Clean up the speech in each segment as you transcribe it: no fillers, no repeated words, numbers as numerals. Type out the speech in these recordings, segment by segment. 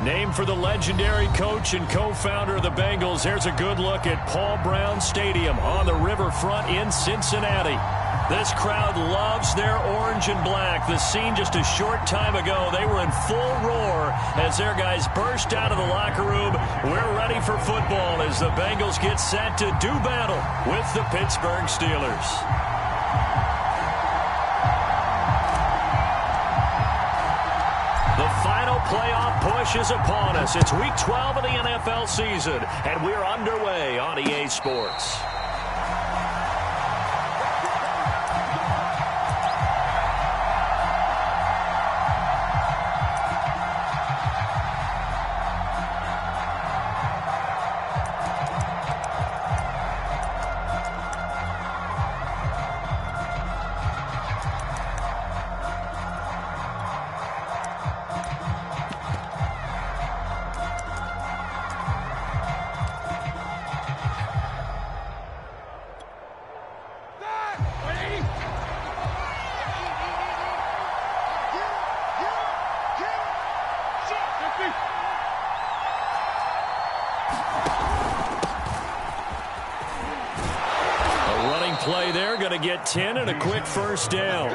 Named for the legendary coach and co-founder of the Bengals, here's a good look at Paul Brown Stadium on the riverfront in Cincinnati. This crowd loves their orange and black. The scene just a short time ago, they were in full roar as their guys burst out of the locker room. We're ready for football as the Bengals get set to do battle with the Pittsburgh Steelers. The final playoff push is upon us. It's Week 12 of the NFL season, and we're underway on EA Sports. Play there, going to get 10 and a quick first down.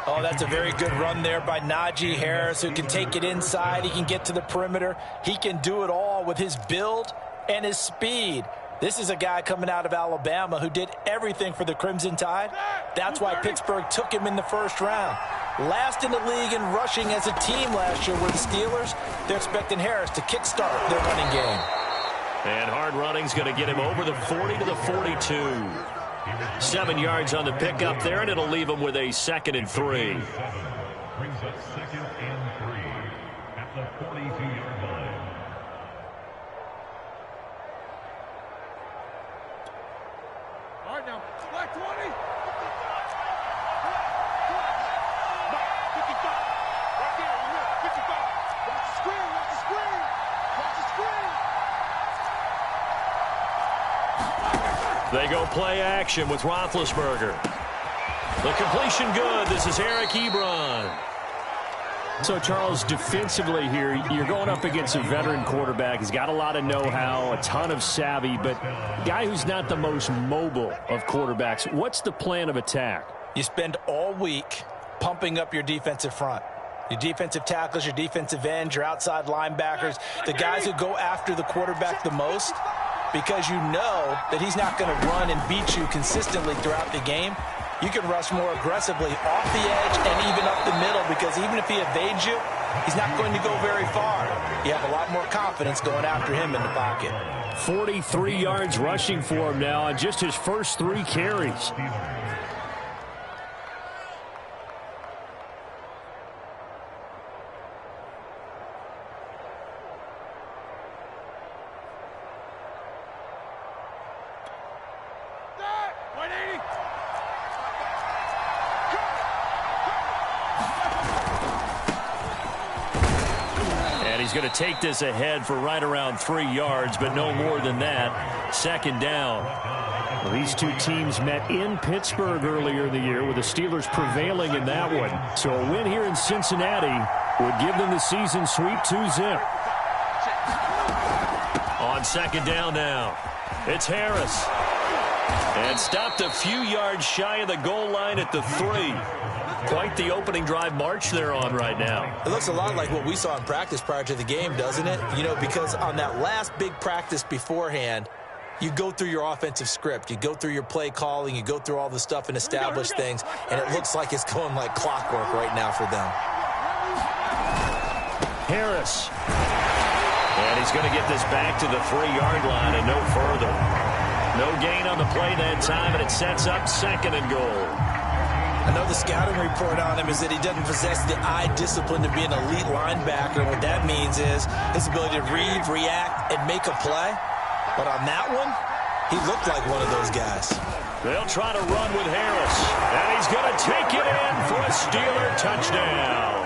Oh, that's a very good run there by Najee Harris, who can take it inside. He can get to the perimeter. He can do it all with his build and his speed. This is a guy coming out of Alabama who did everything for the Crimson Tide. That's why Pittsburgh took him in the first round. Last in the league in rushing as a team last year were the Steelers. They're expecting Harris to kickstart their running game. And hard running's going to get him over the 40 to the 42. 7 yards on the pickup there, and it'll leave him with a 2nd and 3. Brings up 2nd and 3 at the 42-yard line. All right, now, black 20. 55. Right there, 55. Watch the screen, watch the screen. Watch the screen. They go play action with Roethlisberger. The completion good. This is Eric Ebron. So, Charles, defensively here, you're going up against a veteran quarterback. He's got a lot of know-how, a ton of savvy, but a guy who's not the most mobile of quarterbacks. What's the plan of attack? You spend all week pumping up your defensive front. Your defensive tackles, your defensive ends, your outside linebackers, the guys who go after the quarterback the most, because you know that he's not going to run and beat you consistently throughout the game. You can rush more aggressively off the edge and even up the middle, because even if he evades you, he's not going to go very far. You have a lot more confidence going after him in the pocket. 43 yards rushing for him now on just his first 3 carries. He's going to take this ahead for right around 3 yards, but no more than that. 2nd down. Well, these two teams met in Pittsburgh earlier in the year, with the Steelers prevailing in that one. So a win here in Cincinnati would give them the season sweep 2-zip. On 2nd down now, it's Harris. And stopped a few yards shy of the goal line at the 3. Quite the opening drive march they're on right now. It looks a lot like what we saw in practice prior to the game, doesn't it? You know, because on that last big practice beforehand, you go through your offensive script. You go through your play calling. You go through all the stuff and establish things. And it looks like it's going like clockwork right now for them. Harris. And he's going to get this back to the 3-yard line and no further. No gain on the play that time, and it sets up 2nd and goal. I know the scouting report on him is that he doesn't possess the eye discipline to be an elite linebacker. And what that means is his ability to read, react, and make a play. But on that one, he looked like one of those guys. They'll try to run with Harris. And he's going to take it in for a Steeler touchdown.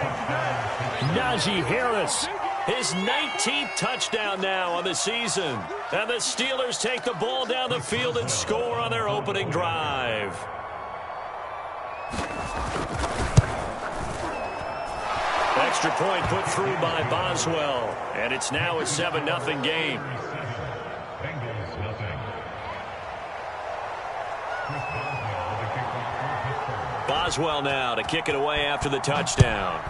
Najee Harris. His 19th touchdown now on the season. And the Steelers take the ball down the field and score on their opening drive. extra point put through by Boswell. And it's now a 7-0 game. Bengals nothing. Boswell now to kick it away after the touchdown.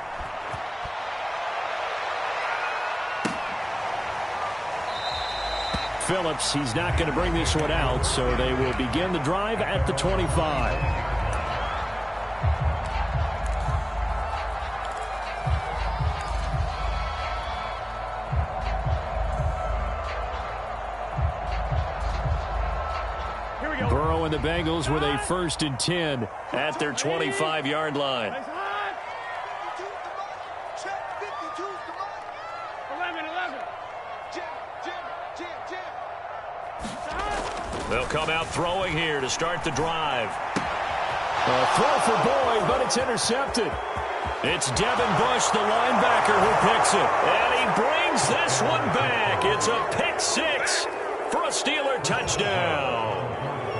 Phillips, he's not going to bring this one out, so they will begin the drive at the 25. Burrow and the Bengals with a 1st and 10 at their 25-yard line. 11. They'll come out throwing here to start the drive. A throw for Boyd, but it's intercepted. It's Devin Bush, the linebacker, who picks it. And he brings this one back. It's a pick six for a Steeler touchdown.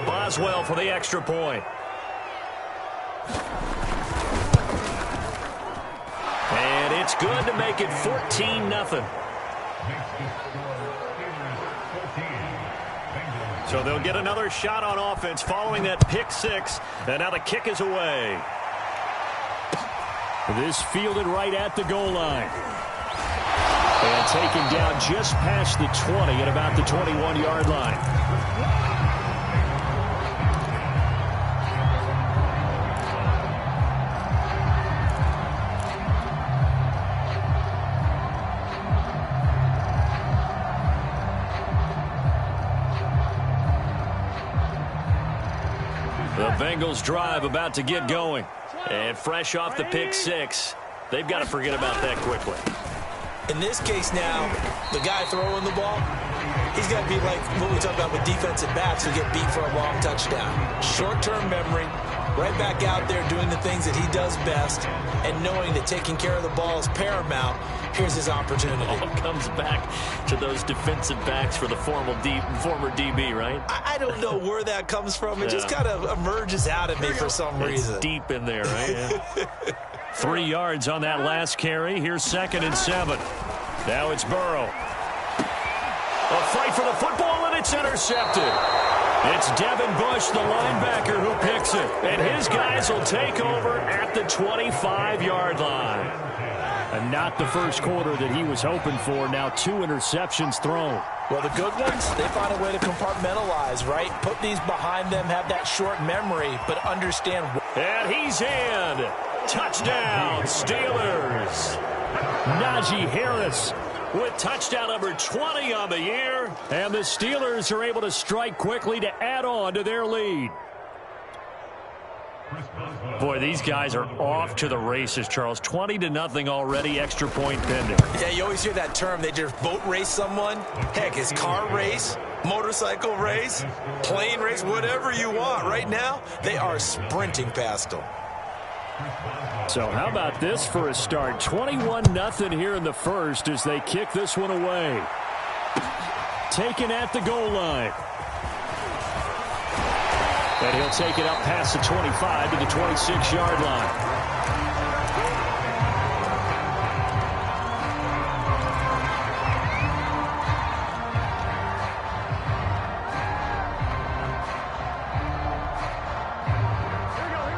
Boswell for the extra point. And it's good to make it 14-0. So they'll get another shot on offense following that pick six. And now the kick is away. This fielded right at the goal line. And taken down just past the 20 at about the 21-yard line. The Bengals drive about to get going. And fresh off the pick six, they've got to forget about that quickly. In this case now, the guy throwing the ball, he's got to be like what we talk about with defensive backs who get beat for a long touchdown. Short-term memory, right back out there doing the things that he does best, and knowing that taking care of the ball is paramount. Here's his opportunity. All comes back to those defensive backs for the former DB, right? I don't know where that comes from. It just kind of emerges out of me for some reason. It's deep in there, right? Yeah. 3 yards on that last carry. Here's 2nd and 7. Now it's Burrow. A fight for the football, and it's intercepted. It's Devin Bush, the linebacker, who picks it. And his guys will take over at the 25-yard line. And not the first quarter that he was hoping for. Now 2 interceptions thrown. Well, the good ones, they find a way to compartmentalize, right? Put these behind them, have that short memory, but understand. And he's in. Touchdown, Steelers. Najee Harris with touchdown number 20 on the year. And the Steelers are able to strike quickly to add on to their lead. Boy, these guys are off to the races, Charles. 20-0 already, extra point pending. Yeah, you always hear that term. They just boat race someone. Heck, it's car race, motorcycle race, plane race, whatever you want. Right now, they are sprinting past them. So how about this for a start? 21-0 here in the first as they kick this one away. Taken at the goal line. And he'll take it up past the 25 to the 26-yard line.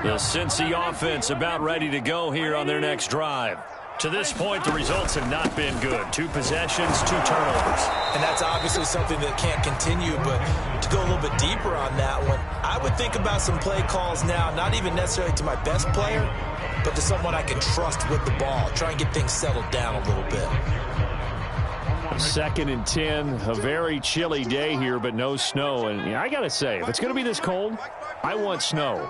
The Cincy offense about ready to go here on their next drive. To this point, the results have not been good. 2 possessions, 2 turnovers. And that's obviously something that can't continue, but to go a little bit deeper on that one, I would think about some play calls now, not even necessarily to my best player, but to someone I can trust with the ball. Try and get things settled down a little bit. 2nd and 10, a very chilly day here, but no snow. And I got to say, if it's going to be this cold, I want snow.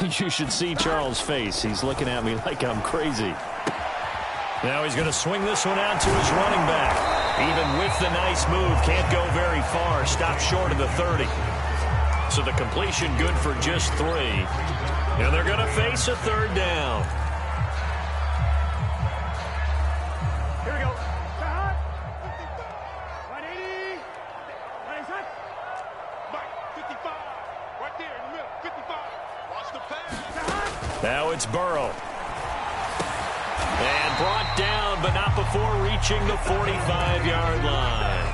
You should see Charles' face. He's looking at me like I'm crazy. Now he's going to swing this one out to his running back. Even with the nice move, can't go very far. Stopped short of the 30. So the completion good for just 3. And they're going to face a 3rd down. Here we go. 180. 55. Right there in the middle. 55. Watch the pass. Now it's Burrow. And brought down, but not before reaching the 45-yard line.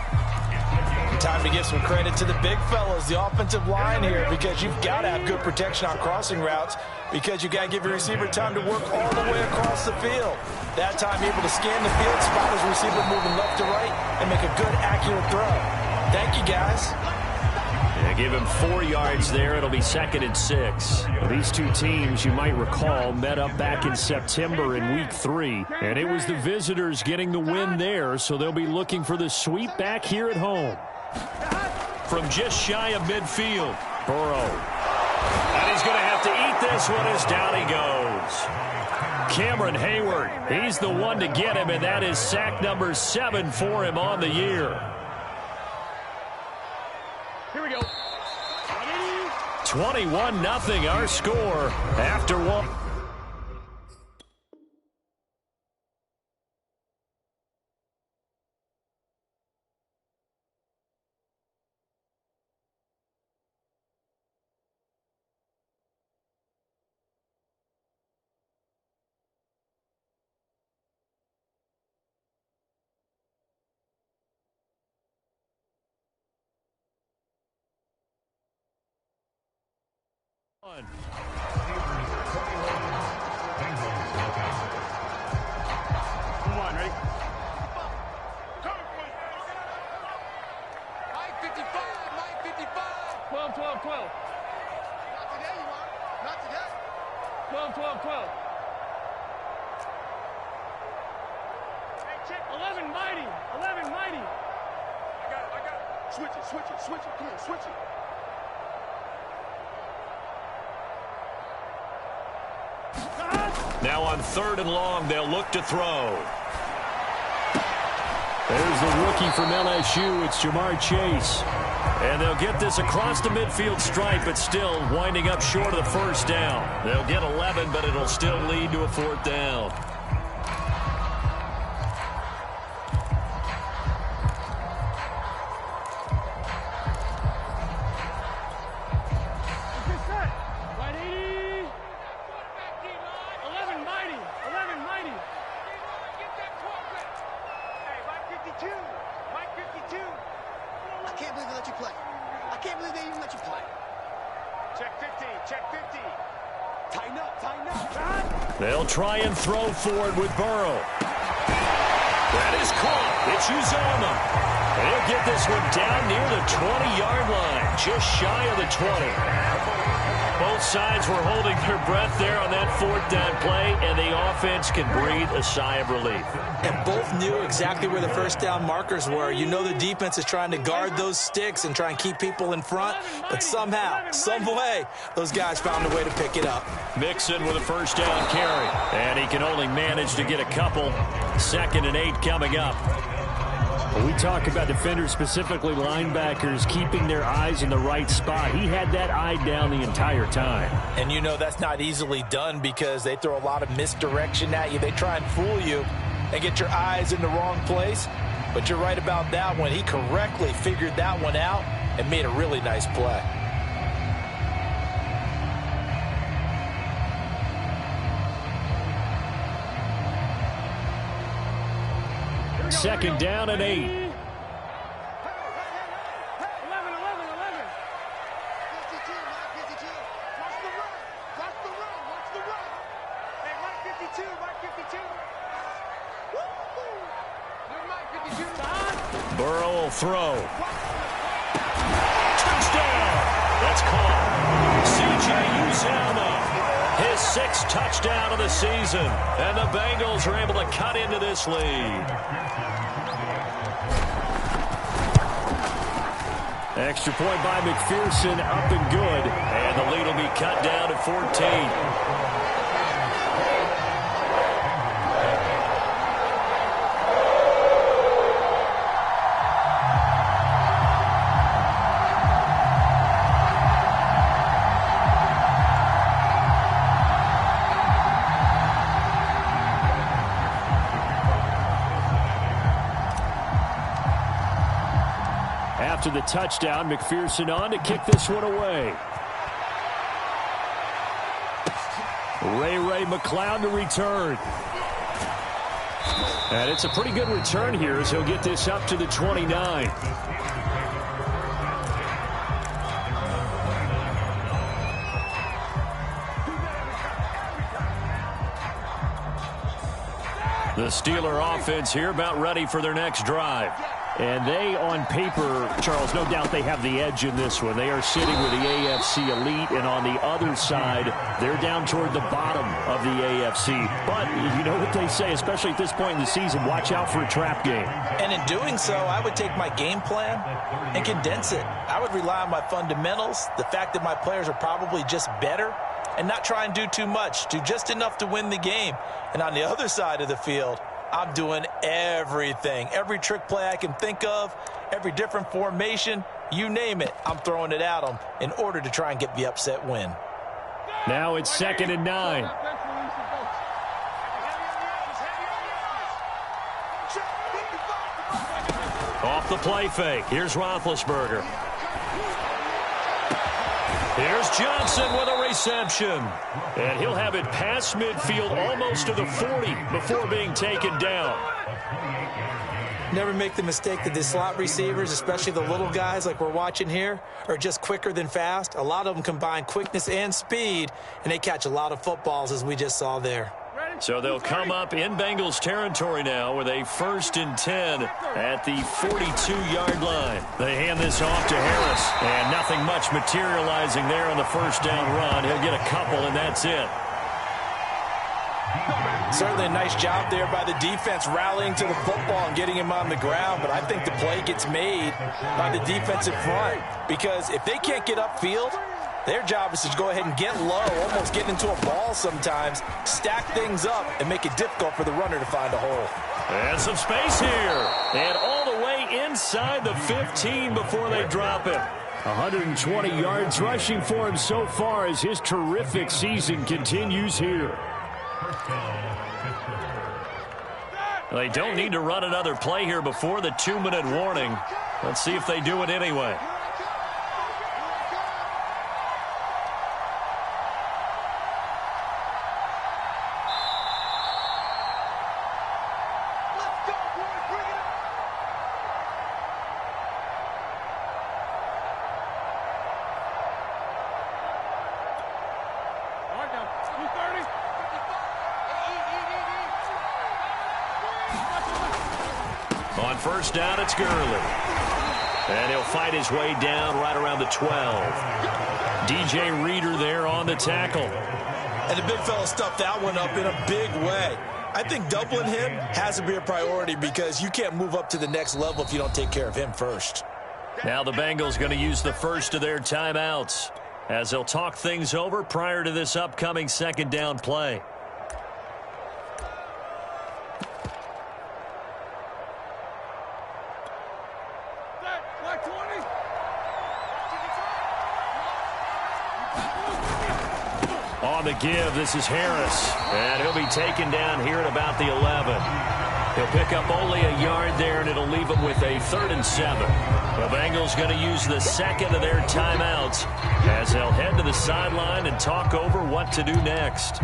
Time to give some credit to the big fellas, the offensive line here, because you've got to have good protection on crossing routes, because you got to give your receiver time to work all the way across the field. That time able to scan the field, spot his receiver moving left to right, and make a good, accurate throw. Thank you, guys. Yeah, give him 4 yards there. It'll be 2nd and 6. Well, these two teams, you might recall, met up back in September in Week 3, and it was the visitors getting the win there, so they'll be looking for the sweep back here at home. From just shy of midfield, Burrow. And he's going to have to eat this one as down he goes. Cameron Hayward, he's the one to get him, and that is sack number 7 for him on the year. Here we go. 21-0 our score after one. Come on, ready? 12, 12, 12. Not today, you are. Not today. 12, 12, 12. Hey, check. 11 mighty. 11 mighty. I got it. Switch it, switch it, switch it. Come on, switch it. Now on 3rd and long, they'll look to throw. There's the rookie from LSU. It's Jamar Chase. And they'll get this across the midfield stripe, but still winding up short of the first down. They'll get 11, but it'll still lead to a 4th down. They'll try and throw forward with Burrow. That is caught. It's Uzomah. They'll get this one down near the 20-yard line, just shy of the 20. Both sides were holding their breath there on that 4th down play, and the offense can breathe a sigh of relief. And both knew exactly where the first down markers were. You know the defense is trying to guard those sticks and try and keep people in front, but somehow, some way, those guys found a way to pick it up. Mixon with a first down carry, and he can only manage to get a couple. 2nd and 8 coming up. When we talk about defenders, specifically linebackers, keeping their eyes in the right spot. He had that eye down the entire time. And you know that's not easily done because they throw a lot of misdirection at you. They try and fool you and get your eyes in the wrong place. But you're right about that one. He correctly figured that one out and made a really nice play. Second down and 8. 11, 11, 11. Watch the run. Watch the run. Watch the run. Hey, Mike 52. Mike 52. You're Mike 52. Burrow will throw. Touchdown. That's caught. C.J. Uzomah. His 6th touchdown of the season. And the Bengals are able to cut into this lead. Extra point by McPherson, up and good. And the lead will be cut down to 14. After the touchdown, McPherson on to kick this one away. Ray McCloud to return. And it's a pretty good return here as he'll get this up to the 29. The Steeler offense here about ready for their next drive. And they, on paper, Charles, no doubt they have the edge in this one. They are sitting with the AFC elite, and on the other side, they're down toward the bottom of the AFC. But you know what they say, especially at this point in the season, watch out for a trap game. And in doing so, I would take my game plan and condense it. I would rely on my fundamentals, the fact that my players are probably just better, and not try and do too much, do just enough to win the game. And on the other side of the field, I'm doing everything. Every trick play I can think of, every different formation, you name it, I'm throwing it at them in order to try and get the upset win. Now it's 2nd and 9. Off the play fake. Here's Roethlisberger. Here's Johnson with a reception. And he'll have it past midfield almost to the 40 before being taken down. Never make the mistake that the slot receivers, especially the little guys like we're watching here, are just quicker than fast. A lot of them combine quickness and speed, and they catch a lot of footballs, as we just saw there. So they'll come up in Bengals territory now with a 1st and 10 at the 42-yard line. They hand this off to Harris, and nothing much materializing there on the first down run. He'll get a couple, and that's it. Certainly a nice job there by the defense rallying to the football and getting him on the ground, but I think the play gets made by the defensive front because if they can't get upfield, their job is to go ahead and get low, almost get into a ball sometimes, stack things up, and make it difficult for the runner to find a hole. And some space here. And all the way inside the 15 before they drop him. 120 yards rushing for him so far as his terrific season continues here. They don't need to run another play here before the 2-minute warning. Let's see if they do it anyway. On first down, it's Gurley. And he'll fight his way down right around the 12. DJ Reader there on the tackle. And the big fella stuffed that one up in a big way. I think doubling him has to be a priority because you can't move up to the next level if you don't take care of him first. Now the Bengals going to use the first of their timeouts as they'll talk things over prior to this upcoming 2nd down play. On the give, this is Harris. And he'll be taken down here at about the 11. He'll pick up only a yard there, and it'll leave him with a 3rd and 7. The Bengals going to use the 2nd of their timeouts as they'll head to the sideline and talk over what to do next.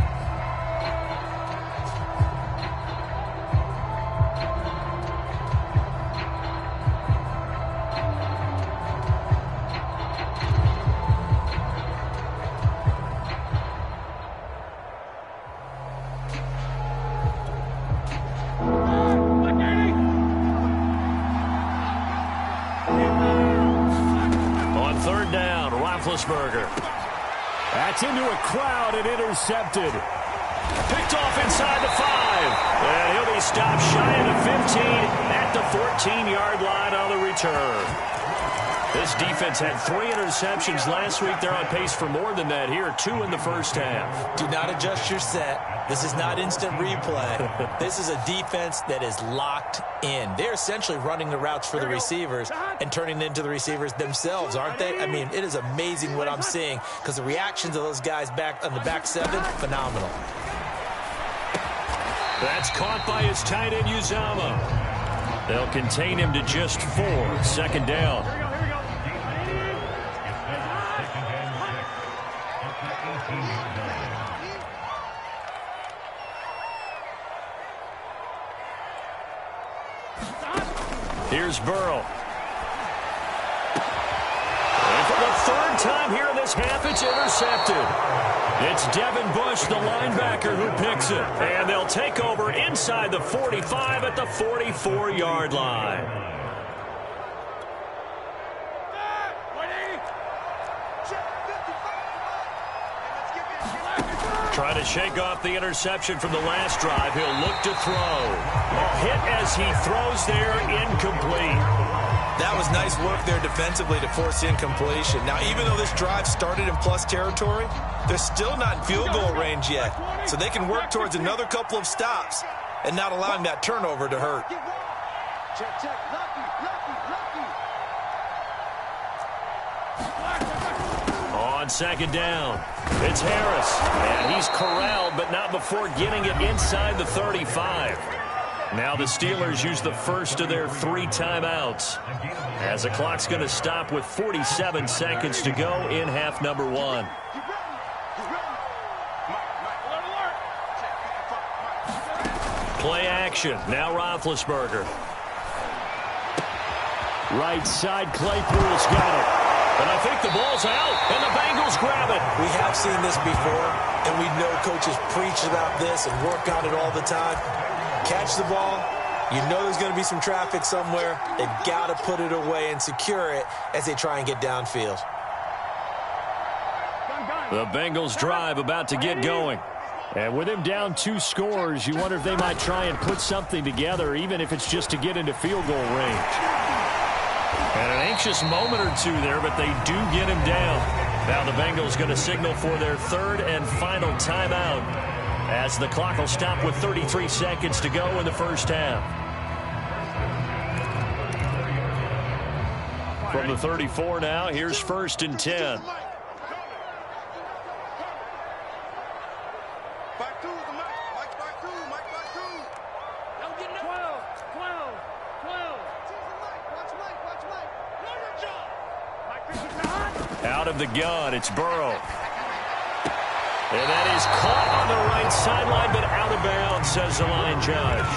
Roethlisberger. That's into a crowd and intercepted. Picked off inside the 5. And he'll be stopped shy of the 15 at the 14-yard line on the return. This defense had 3 interceptions last week. They're on pace for more than that here. 2 in the first half. Do not adjust your set. This is not instant replay. This is a defense that is locked in. They're essentially running the routes for the receivers and turning it into the receivers themselves, aren't they? I mean, it is amazing what I'm seeing because the reactions of those guys back on the back 7, phenomenal. That's caught by his tight end, Uzama. They'll contain him to just 4. 2nd down. Here's Burrow. And for the third time here in this half, it's intercepted. It's Devin Bush, the linebacker, who picks it. And they'll take over inside the 45 at the 44-yard line. Trying to shake off the interception from the last drive. He'll look to throw. A hit as he throws there, incomplete. That was nice work there defensively to force incompletion. Now, even though this drive started in plus territory, they're still not in field goal range yet. So they can work towards another couple of stops and not allowing that turnover to hurt. Check, check. Lucky. On second down, it's Harris. And he's corralled, but not before getting it inside the 35. Now the Steelers use the first of their 3 timeouts, as the clock's going to stop with 47 seconds to go in half number 1. Play action. Now Roethlisberger. Right side, Claypool's got it. And I think the ball's out, and the Bengals grab it. We have seen this before, and we know coaches preach about this and work on it all the time. Catch the ball. You know there's going to be some traffic somewhere. They've got to put it away and secure it as they try and get downfield. The Bengals drive about to get going. And with him down 2 scores, you wonder if they might try and put something together, even if it's just to get into field goal range. And an anxious moment or two there, but they do get him down. Now the Bengals going to signal for their 3rd and final timeout, as the clock will stop with 33 seconds to go in the first half. From the 34 now, here's 1st and 10. Out of the gun, it's Burrow. And that is caught on the right sideline, but out of bounds, says the line judge.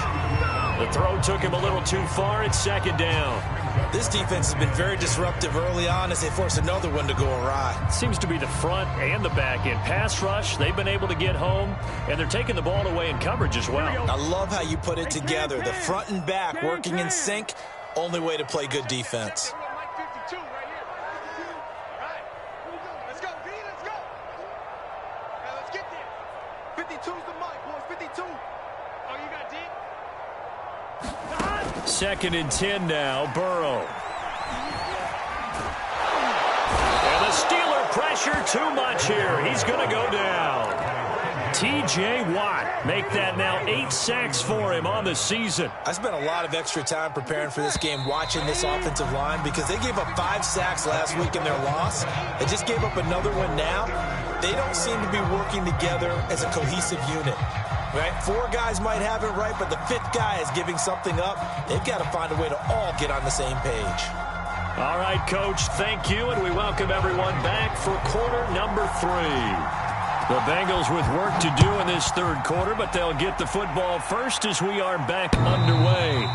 The throw took him a little too far. It's 2nd down. This defense has been very disruptive early on as they force another one to go awry. Seems to be the front and the back end. Pass rush, they've been able to get home, and they're taking the ball away in coverage as well. I love how you put it together. The front and back working in sync, only way to play good defense. Second and 10 now, Burrow. And the Steeler pressure too much here. He's going to go down. T.J. Watt make that now 8 sacks for him on the season. I spent a lot of extra time preparing for this game, watching this offensive line, because they gave up 5 sacks last week in their loss. They just gave up another one now. They don't seem to be working together as a cohesive unit. Right? 4 guys might have it right, but the 5th guy is giving something up. They've got to find a way to all get on the same page. All right, Coach, thank you, and we welcome everyone back for quarter number 3. The Bengals with work to do in this 3rd quarter, but they'll get the football first as we are back underway.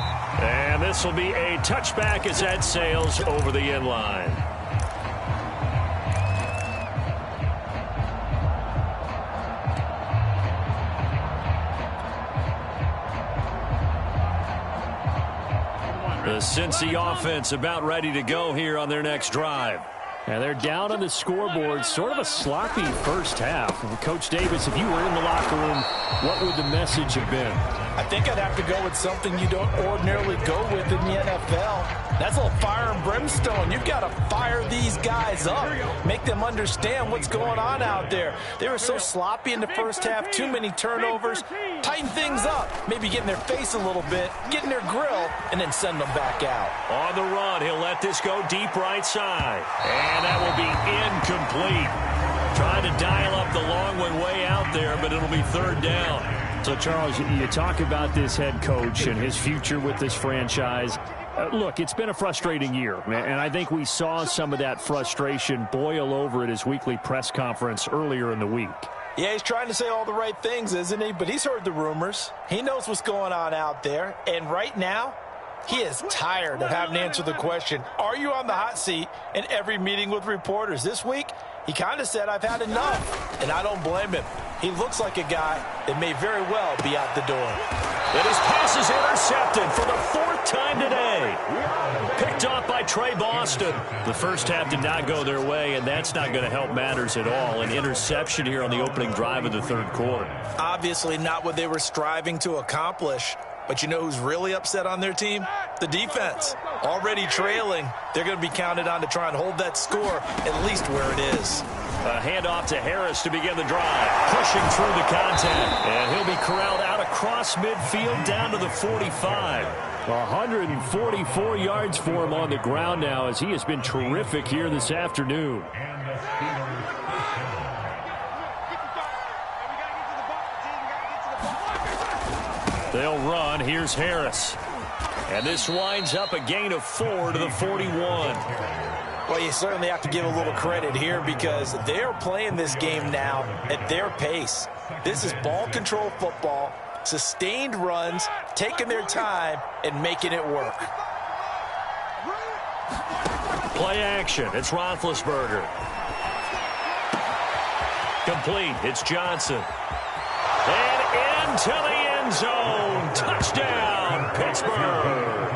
And this will be a touchback as that sails over the end line. The Cincy offense about ready to go here on their next drive. And they're down on the scoreboard, sort of a sloppy first half. Coach Davis, if you were in the locker room, what would the message have been? I think I'd have to go with something you don't ordinarily go with in the NFL. That's a little fire and brimstone. You've got to fire these guys up, make them understand what's going on out there. They were so sloppy in the first half, too many turnovers. Tighten things up, maybe get in their face a little bit, get in their grill, and then send them back out. On the run, he'll let this go deep right side. And that will be incomplete. Trying to dial up the long one way out there, but it'll be 3rd down. So, Charles, you talk about this head coach and his future with this franchise. Look, it's been a frustrating year, and I think we saw some of that frustration boil over at his weekly press conference earlier in the week. Yeah, he's trying to say all the right things, isn't he? But he's heard the rumors. He knows what's going on out there. And right now, He is tired of having to answer the question, are you on the hot seat, in every meeting with reporters. This week, he kind of said, I've had enough, and I don't blame him. He looks like a guy that may very well be out the door. And his pass is intercepted for the 4th time today. Picked off by Trey Boston. The first half did not go their way, and that's not going to help matters at all. An interception here on the opening drive of the 3rd quarter. Obviously not what they were striving to accomplish. But you know who's really upset on their team? The defense. Already trailing, they're going to be counted on to try and hold that score at least where it is. A handoff to Harris to begin the drive. Pushing through the contact. And he'll be corralled out across midfield down to the 45. 144 yards for him on the ground now as he has been terrific here this afternoon. They'll run. Here's Harris. And this winds up a gain of 4 to the 41. Well, you certainly have to give a little credit here because they're playing this game now at their pace. This is ball control football, sustained runs, taking their time, and making it work. Play action. It's Roethlisberger. Complete. It's Johnson. And into the end zone. Touchdown, Pittsburgh.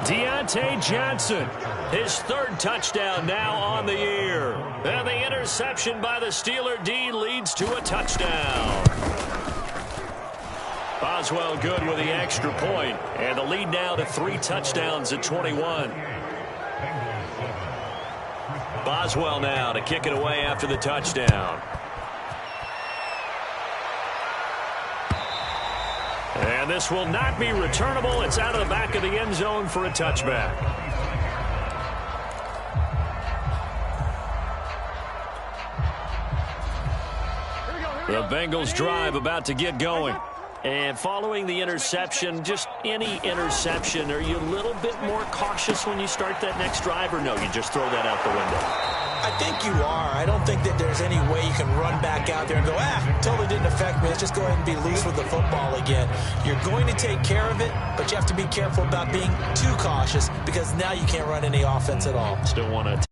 Deontay Johnson, his 3rd touchdown now on the year. And the interception by the Steeler D leads to a touchdown. Boswell good with the extra point. And the lead now to 3 touchdowns at 21. Boswell now to kick it away after the touchdown. And this will not be returnable. It's out of the back of the end zone for a touchback. The Bengals drive about to get going. And following the interception, just any interception, are you a little bit more cautious when you start that next drive, or no, you just throw that out the window? I think you are. I don't think that there's any way you can run back out there and go, totally didn't affect me. Let's just go ahead and be loose with the football again. You're going to take care of it, but you have to be careful about being too cautious because now you can't run any offense at all. Still want to